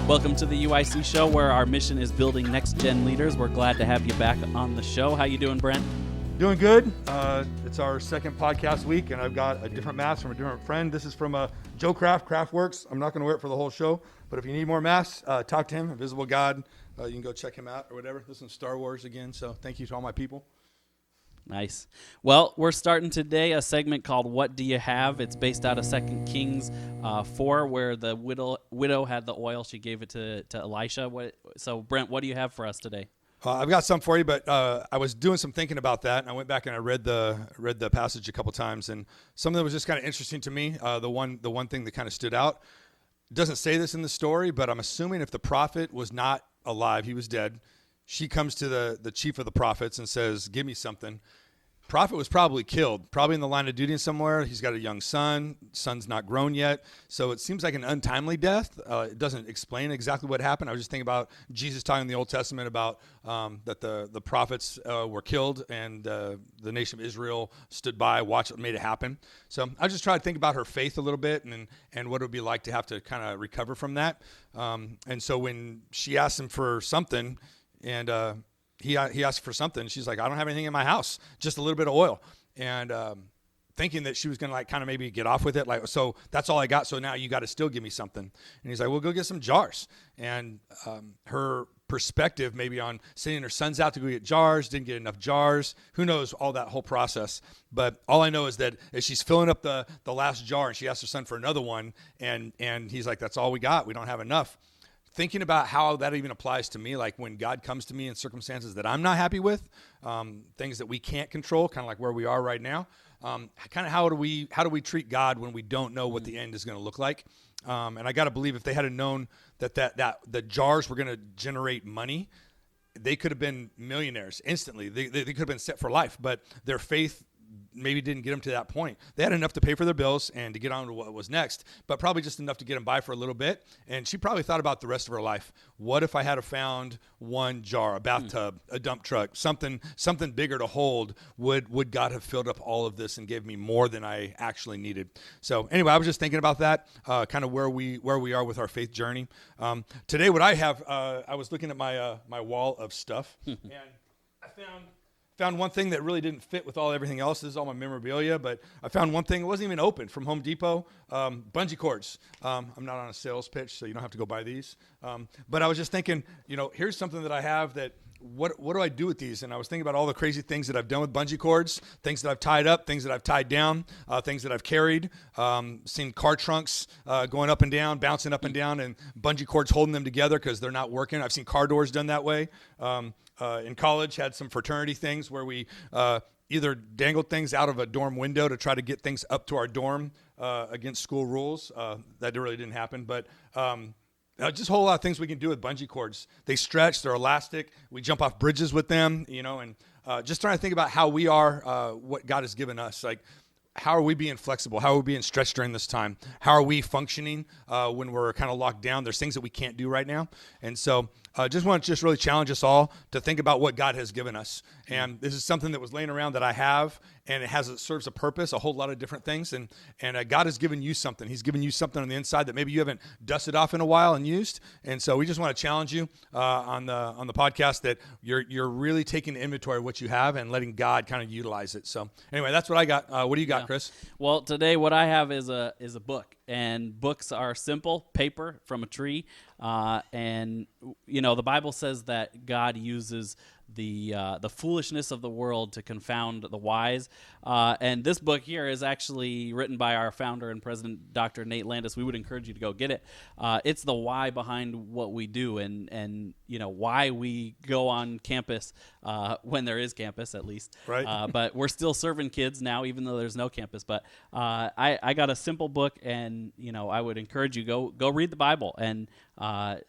Welcome to the UYC show, where our mission is building next-gen leaders. We're glad to have you back on the show. How you doing, Brent? Doing good. It's our second podcast week, and I've got a different mask from a different friend. This is from Joe Craftworks. I'm not going to wear it for the whole show, but if you need more masks, talk to him, Invisible God. You can go check him out or whatever. This is Star Wars again, so thank you to all my people. Nice. Well, we're starting today a segment called What Do You Have? It's based out of 2 Kings 4, where the widow had the oil. She gave it to Elisha. So, Brent, what do you have for us today? I've got some for you, but I was doing some thinking about that, and I went back and I read the passage a couple times, and some of it was just kind of interesting to me. The one thing that kind of stood out, it doesn't say this in the story, but I'm assuming if the prophet was not alive, he was dead, she comes to the chief of the prophets and says, "Give me something." Prophet was probably killed, probably in the line of duty somewhere. He's got a young son. Son's not grown yet. So it seems like an untimely death. It doesn't explain exactly what happened. I was just thinking about Jesus talking in the Old Testament about that the prophets were killed and the nation of Israel stood by, watched what made it happen. So I just tried to think about her faith a little bit and what it would be like to have to kind of recover from that. And so when she asked him for something and he asked for something. She's like, "I don't have anything in my house, just a little bit of oil." And thinking that she was going to like kind of maybe get off with it. Like, so that's all I got. So now you got to still give me something. And he's like, "Well, go get some jars." And her perspective maybe on sending her sons out to go get jars, didn't get enough jars. Who knows all that whole process. But all I know is that as she's filling up the last jar and she asks her son for another one. And he's like, "That's all we got. We don't have enough." Thinking about how that even applies to me, like when God comes to me in circumstances that I'm not happy with, things that we can't control, kind of like where we are right now. Kind of how do we treat God when we don't know what the end is going to look like? And I got to believe if they had known that the jars were going to generate money, they could have been millionaires instantly. They could have been set for life, but their faith maybe didn't get them to that point. They had enough to pay for their bills and to get on to what was next, but probably just enough to get them by for a little bit. And she probably thought about the rest of her life. What if I had found one jar, a bathtub, a dump truck, something bigger to hold? Would God have filled up all of this and gave me more than I actually needed? So anyway, I was just thinking about that, kind of where we are with our faith journey. Today, what I have, I was looking at my wall of stuff, and I found one thing that really didn't fit with everything else. This is all my memorabilia, but I found one thing. It wasn't even open, from Home Depot. Bungee cords. I'm not on a sales pitch, so you don't have to go buy these. But I was just thinking, here's something that I have that, what do I do with these? And I was thinking about all the crazy things that I've done with bungee cords, things that I've tied up, things that I've tied down, things that I've carried, seen car trunks going up and down, bouncing up and down, and bungee cords holding them together because they're not working. I've seen car doors done that way. In college, had some fraternity things where we either dangled things out of a dorm window to try to get things up to our dorm against school rules. That really didn't happen, but just a whole lot of things we can do with bungee cords. They stretch, they're elastic. We jump off bridges with them, and just trying to think about how we are, what God has given us. Like, how are we being flexible? How are we being stretched during this time? How are we functioning when we're kind of locked down? There's things that we can't do right now. And so just want to really challenge us all to think about what God has given us. And this is something that was laying around that I have, and it serves a purpose, a whole lot of different things. And God has given you something. He's given you something on the inside that maybe you haven't dusted off in a while and used. And so we just want to challenge you on the podcast that you're really taking inventory of what you have and letting God kind of utilize it. So anyway, that's what I got. What do you got, Chris? Well, today what I have is a book, and books are simple, paper from a tree, and the Bible says that God uses the foolishness of the world to confound the wise. And this book here is actually written by our founder and president, Dr. Nate Landis. We would encourage you to go get it. It's the why behind what we do, and why we go on campus when there is campus, at least. Right. But we're still serving kids now, even though there's no campus. But I got a simple book, and I would encourage you go read the Bible and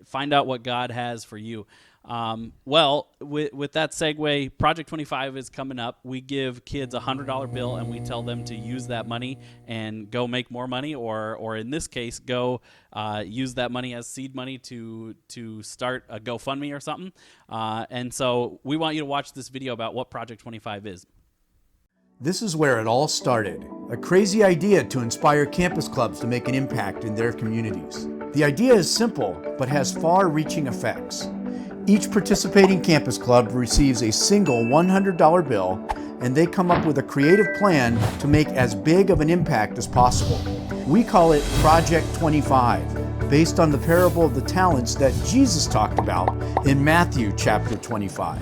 find out what God has for you. Well, with that segue, Project 25 is coming up. We give kids a $100 bill and we tell them to use that money and go make more money, or in this case, go use that money as seed money to start a GoFundMe or something. And so we want you to watch this video about what Project 25 is. This is where it all started. A crazy idea to inspire campus clubs to make an impact in their communities. The idea is simple, but has far-reaching effects. Each participating campus club receives a single $100 bill, and they come up with a creative plan to make as big of an impact as possible. We call it Project 25, based on the parable of the talents that Jesus talked about in Matthew chapter 25.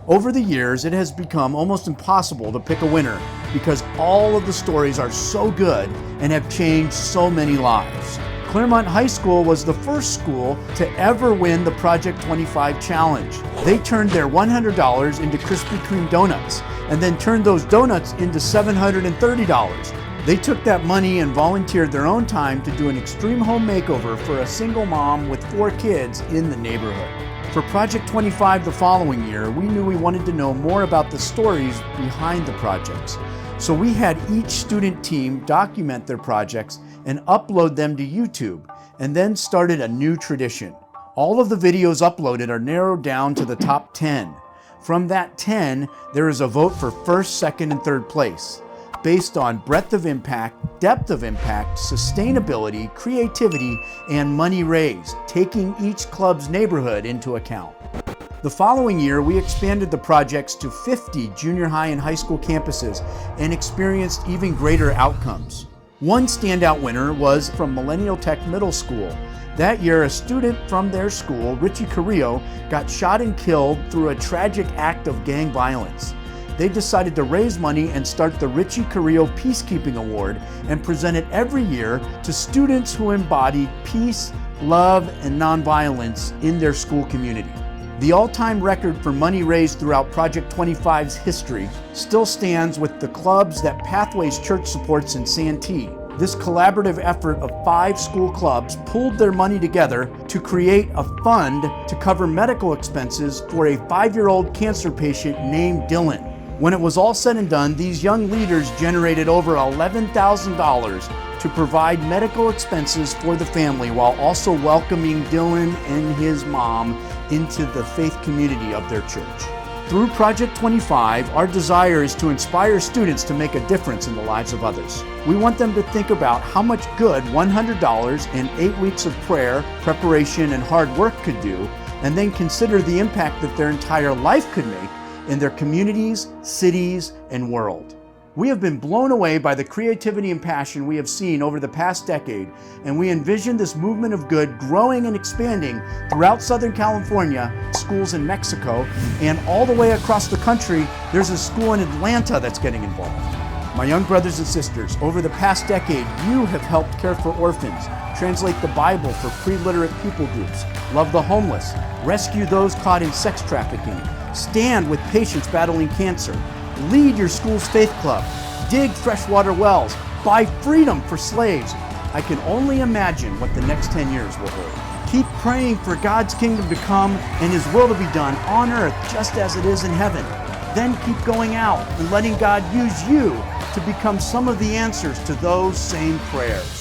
Over the years, it has become almost impossible to pick a winner because all of the stories are so good and have changed so many lives. Claremont High School was the first school to ever win the Project 25 challenge. They turned their $100 into Krispy Kreme donuts and then turned those donuts into $730. They took that money and volunteered their own time to do an extreme home makeover for a single mom with 4 kids in the neighborhood. For Project 25 the following year, we knew we wanted to know more about the stories behind the projects. So we had each student team document their projects and upload them to YouTube, and then started a new tradition. All of the videos uploaded are narrowed down to the top 10. From that 10, there is a vote for first, second, and third place, based on breadth of impact, depth of impact, sustainability, creativity, and money raised, taking each club's neighborhood into account. The following year, we expanded the projects to 50 junior high and high school campuses and experienced even greater outcomes. One standout winner was from Millennial Tech Middle School. That year, a student from their school, Richie Carrillo, got shot and killed through a tragic act of gang violence. They decided to raise money and start the Richie Carrillo Peacekeeping Award and present it every year to students who embody peace, love, and nonviolence in their school community. The all-time record for money raised throughout Project 25's history still stands with the clubs that Pathways Church supports in Santee. This collaborative effort of 5 school clubs pooled their money together to create a fund to cover medical expenses for a 5-year-old cancer patient named Dylan. When it was all said and done, these young leaders generated over $11,000 to provide medical expenses for the family while also welcoming Dylan and his mom into the faith community of their church. Through Project 25, our desire is to inspire students to make a difference in the lives of others. We want them to think about how much good $100 and 8 weeks of prayer, preparation, and hard work could do, and then consider the impact that their entire life could make in their communities, cities, and world. We have been blown away by the creativity and passion we have seen over the past decade, and we envision this movement of good growing and expanding throughout Southern California, schools in Mexico, and all the way across the country. There's a school in Atlanta that's getting involved. My young brothers and sisters, over the past decade, you have helped care for orphans, translate the Bible for pre-literate people groups, love the homeless, rescue those caught in sex trafficking, stand with patients battling cancer, lead your school's faith club, dig freshwater wells, buy freedom for slaves. I can only imagine what the next 10 years will hold. Keep praying for God's kingdom to come and His will to be done on earth just as it is in heaven. Then keep going out and letting God use you to become some of the answers to those same prayers.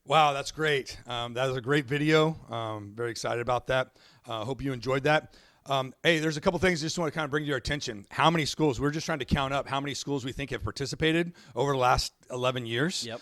Wow, that's great. That was a great video. Very excited about that. Hope you enjoyed that. Hey, there's a couple things I just want to kind of bring to your attention. How many schools? We're just trying to count up how many schools we think have participated over the last 11 years. Yep.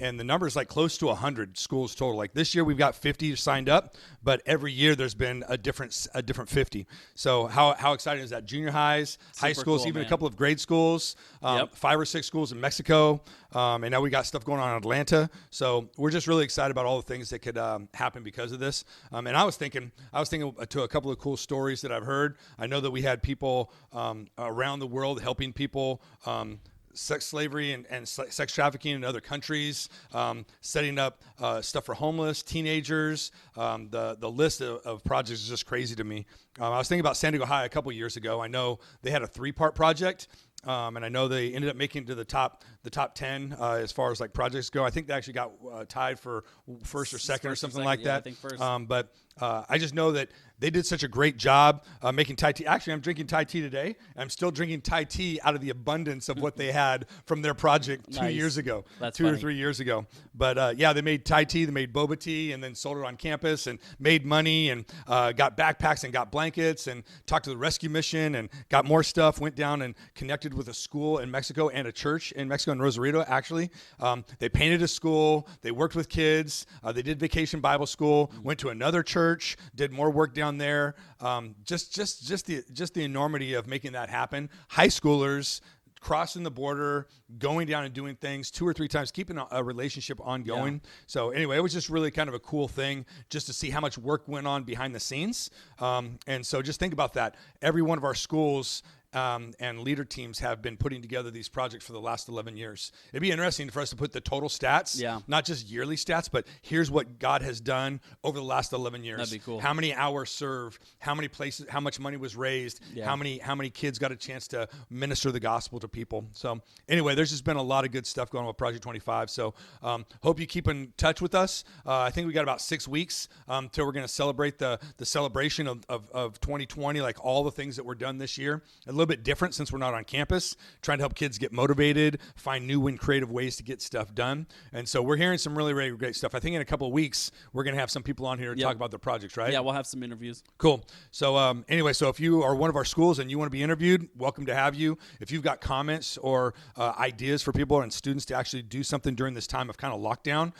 And the number is like close to 100 schools total. Like this year, we've got 50 signed up, but every year there's been a different 50. So how exciting is that? Junior highs, high schools, cool, even man. a couple of grade schools, Yep. 5 or 6 schools in Mexico. And now we got stuff going on in Atlanta. So we're just really excited about all the things that could happen because of this. And I was thinking to a couple of cool stories that I've heard. I know that we had people around the world helping people, sex slavery and sex trafficking in other countries, setting up stuff for homeless, teenagers. The list of projects is just crazy to me. I was thinking about San Diego High a couple years ago. I know they had a 3-part project. and I know they ended up making it to the top 10 as far as like projects go. I think they actually got tied for first or second or something like that. I think first. But I just know that they did such a great job making Thai tea. Actually, I'm drinking Thai tea today. I'm still drinking Thai tea out of the abundance of what they had from their project 2 years ago. That's two funny. or 3 years ago. But yeah, they made Thai tea, they made boba tea, and then sold it on campus and made money and got backpacks and got blankets and talked to the rescue mission and got more stuff. Went down and connected with a school in Mexico and a church in Mexico, in Rosarito, actually. They painted a school. They worked with kids. They did vacation Bible school. Went to another church. Did more work down there. Just the enormity of making that happen. High schoolers crossing the border, going down and doing things 2 or 3 times, keeping a relationship ongoing. Yeah. So anyway, it was just really kind of a cool thing just to see how much work went on behind the scenes. And so just think about that. Every one of our schools and leader teams have been putting together these projects for the last 11 years. It'd be interesting for us to put the total stats, not just yearly stats, but here's what God has done over the last 11 years. That'd be cool. How many hours served, how many places, how much money was raised, how many kids got a chance to minister the gospel to people. So anyway, there's just been a lot of good stuff going on with Project 25. So hope you keep in touch with us. I think we got about 6 weeks till we're going to celebrate the celebration of 2020, like all the things that were done this year. A little bit different since we're not on campus, trying to help kids get motivated, find new and creative ways to get stuff done. And so we're hearing some really, really great stuff. I think in a couple of weeks, we're going to have some people on here to talk about their projects, right? Yeah, we'll have some interviews. Cool. So anyway, so if you are one of our schools and you want to be interviewed, welcome to have you. If you've got comments or ideas for people and students to actually do something during this time of kind of lockdown,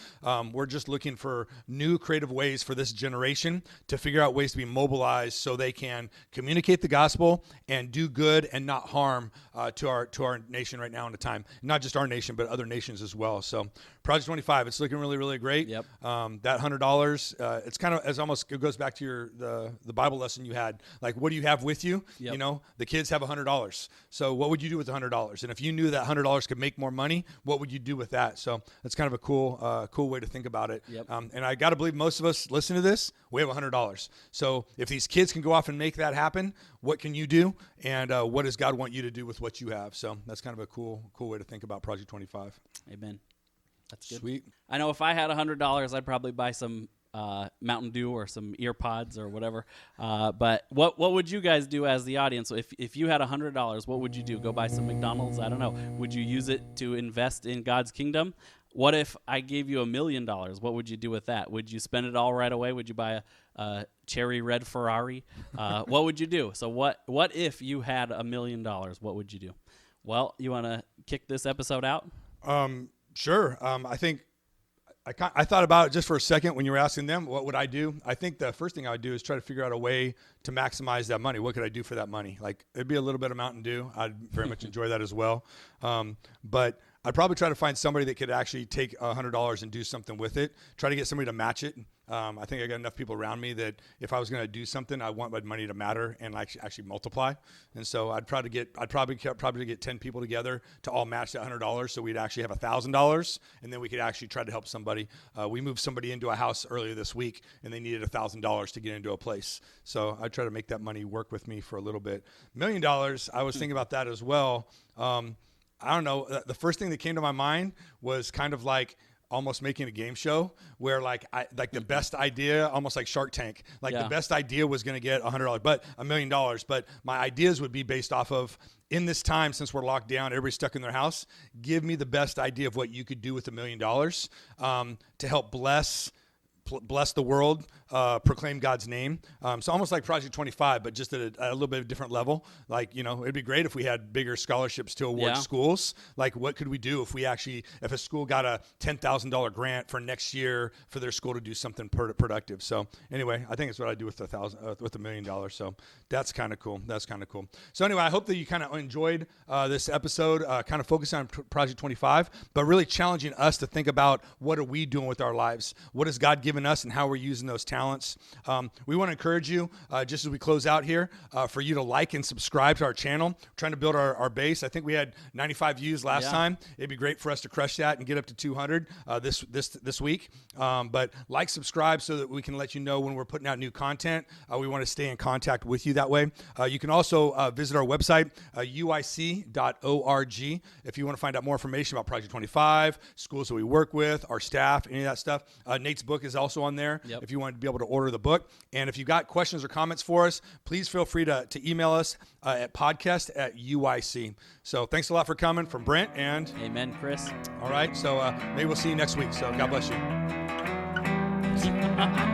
we're just looking for new creative ways for this generation to figure out ways to be mobilized so they can communicate the gospel and do good and not harm to our nation right now in the time. Not just our nation, but other nations as well. So Project 25, it's looking really, really great. Yep. That $100, it's kind of it goes back to the Bible lesson you had. Like, what do you have with you? Yep. You know, the kids have $100. So what would you do with the $100? And if you knew that $100 could make more money, what would you do with that? So that's kind of a cool way to think about it. Yep. And I got to believe most of us listen to this, we have $100. So if these kids can go off and make that happen, what can you do? And what does God want you to do with what you have? So that's kind of a cool way to think about Project 25. Amen. That's good. Sweet. I know if I had $100, I'd probably buy some Mountain Dew or some ear pods or whatever. But what would you guys do as the audience? If you had $100, what would you do? Go buy some McDonald's? I don't know. Would you use it to invest in God's kingdom? What if I gave you $1 million? What would you do with that? Would you spend it all right away? Would you buy a cherry red Ferrari? What would you do? So what if you had $1 million? What would you do? Well, you want to kick this episode out? Sure. I think I thought about it just for a second when you were asking them, what would I do? I think the first thing I would do is try to figure out a way to maximize that money. What could I do for that money? Like, it'd be a little bit of Mountain Dew. I'd very much enjoy that as well. But I'd probably try to find somebody that could actually take $100 and do something with it. Try to get somebody to match it. I think I got enough people around me that if I was going to do something, I want my money to matter and actually multiply. And so I'd probably get 10 people together to all match that $100, so we'd actually have $1,000, and then we could actually try to help somebody. We moved somebody into a house earlier this week, and they needed $1,000 to get into a place. So I'd try to make that money work with me for a little bit. $1 million, I was thinking about that as well. I don't know. The first thing that came to my mind was kind of like almost making a game show where the best idea, almost like Shark Tank, the best idea was going to get $100, but $1 million. But my ideas would be based off of, in this time, since we're locked down, everybody's stuck in their house, give me the best idea of what you could do with $1 million to help bless the world, proclaim God's name. So almost like Project 25, but just at a little bit of a different level. Like, it'd be great if we had bigger scholarships to award schools. Like, what could we do if a school got a $10,000 grant for next year for their school to do something productive? So anyway, I think it's what I do with $1 million. So that's kind of cool. So anyway, I hope that you kind of enjoyed this episode, kind of focusing on Project 25, but really challenging us to think about, what are we doing with our lives? What has God given given us and how we're using those talents. We want to encourage you, just as we close out here, for you to like and subscribe to our channel. We're trying to build our base. I think we had 95 views last time. It'd be great for us to crush that and get up to 200 this week. But like, subscribe so that we can let you know when we're putting out new content. We want to stay in contact with you that way. You can also visit our website, UYC.org, if you want to find out more information about Project 25, schools that we work with, our staff, any of that stuff. Nate's book is also on there if you want to be able to order the book. And if you got questions or comments for us, please feel free to email us at podcast@UYC. So thanks a lot for coming from Brent and... Amen, Chris. All right, so maybe we'll see you next week. So God bless you.